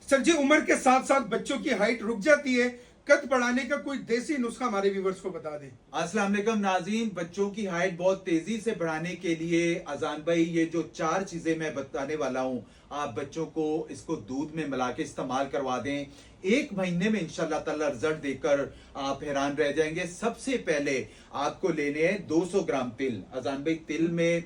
Sir जी, उम्र के साथ साथ बच्चों की हाइट रुक जाती है, कद बढ़ाने का कोई देसी नुस्खा हमारे व्यूवर्स को बता दें। अस्सलाम वालेकुम नाज़रीन, बच्चों की हाइट बहुत तेजी से बढ़ाने के लिए अजान भाई ये जो 4 चीजें मैं बताने वाला हूं, आप बच्चों को इसको दूध में मिला के इस्तेमाल करवा दें। 1 महीने में इंशाल्लाह ताला रिजल्ट देखकर आप हैरान रह जाएंगे। सबसे पहले आपको लेने हैं 200 ग्राम तिल। अजान भाई तिल में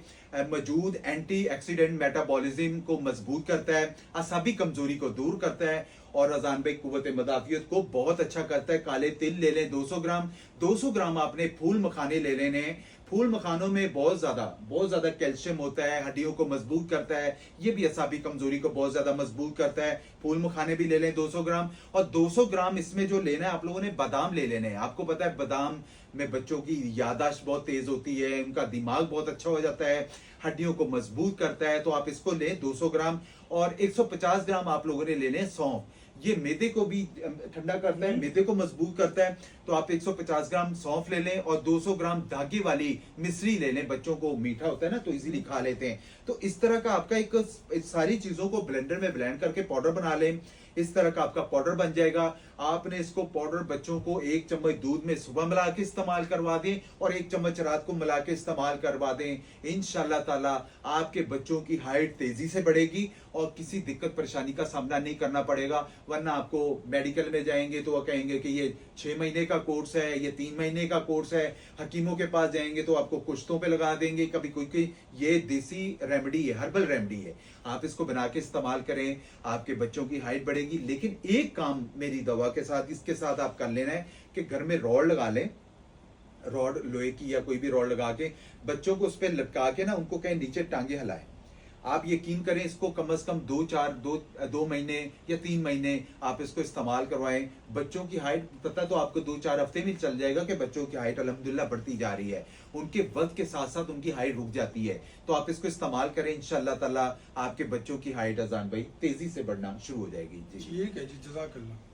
मौजूद एंटी ऑक्सीडेंट मेटाबॉलिज्म को मजबूत करता है, असाबी कमजोरी को दूर करता है और अजान भाई कुव्वत मदाफियत को बहुत अच्छा करता है। काले तिल ले लें 200 ग्राम। 200 ग्राम आपने फूल मखाने ले लेने हैं। फूल मखानों में बहुत ज्यादा कैल्शियम होता है, हड्डियों को मजबूत करता है, ये भी असाबी कमजोरी को बहुत ज्यादा मजबूत करता है। फूल मखाने भी ले लें 200 ग्राम। और 200 ग्राम इसमें जो लेना है आप लोगों ने बादाम ले लेने हैं। आपको पता है बादाम में बच्चों की याददाश्त बहुत तेज होती है, उनका दिमाग बहुत अच्छा हो जाता है, हड्डियों को मजबूत करता है, तो आप इसको लें 200 ग्राम। और 150 ग्राम आप लोगों ने लेने सौंफ। ये मैदे को भी ठंडा करता है, मैदे को मजबूत करता है, तो आप 150 ग्राम सौंफ ले लें और 200 ग्राम धागे वाली मिश्री ले लें। बच्चों को मीठा होता है ना तो इजीली खा लेते हैं। तो इस तरह का आपका एक सारी चीजों को ब्लेंडर में ब्लेंड करके पाउडर बना लें। इस तरह का आपका पाउडर बन जाएगा। आपने इसको पाउडर बच्चों को 1 चम्मच दूध में सुबह मिला के इस्तेमाल करवा दें और 1 चम्मच रात को मिला के इस्तेमाल करवा दें। इंशाल्लाह ताला आपके बच्चों की हाइट तेजी से बढ़ेगी और किसी दिक्कत परेशानी का सामना नहीं करना पड़ेगा। वरना आपको मेडिकल में जाएंगे तो वो कहेंगे कि ये 6 महीने का कोर्स है, ये 3 महीने का कोर्स है। हकीमों के पास जाएंगे तो आपको कुश्तों पे लगा देंगे कभी कोई। ये देसी रेमेडी है, हर्बल रेमेडी है। आप इसको बना के इस्तेमाल करें, आपके बच्चों की हाइट बढ़ेगी। लेकिन एक काम मेरी दवा के साथ इसके साथ आप कर लेना है कि घर में रॉड लगा लें, रॉड लोहे की या कोई भी रॉड लगा के बच्चों को उस पर लटका के ना उनको कहीं नीचे टांगे हिलाएं। आप यकीन करें इसको कम से कम 2 महीने या 3 महीने आप इसको इस्तेमाल करवाएं। बच्चों की हाइट पता तो आपको 2-4 हफ्ते में चल जाएगा कि बच्चों की हाइट अल्हम्दुलिल्लाह बढ़ती जा रही है। उनके वक्त के साथ साथ उनकी हाइट रुक जाती है। तो आप इसको इस्तेमाल करें, इंशाल्लाह ताला आपके बच्चों की हाइट अजान भाई तेजी से बढ़ना शुरू हो जाएगी। जी ठीक है जी, जज़ाकल्लाह।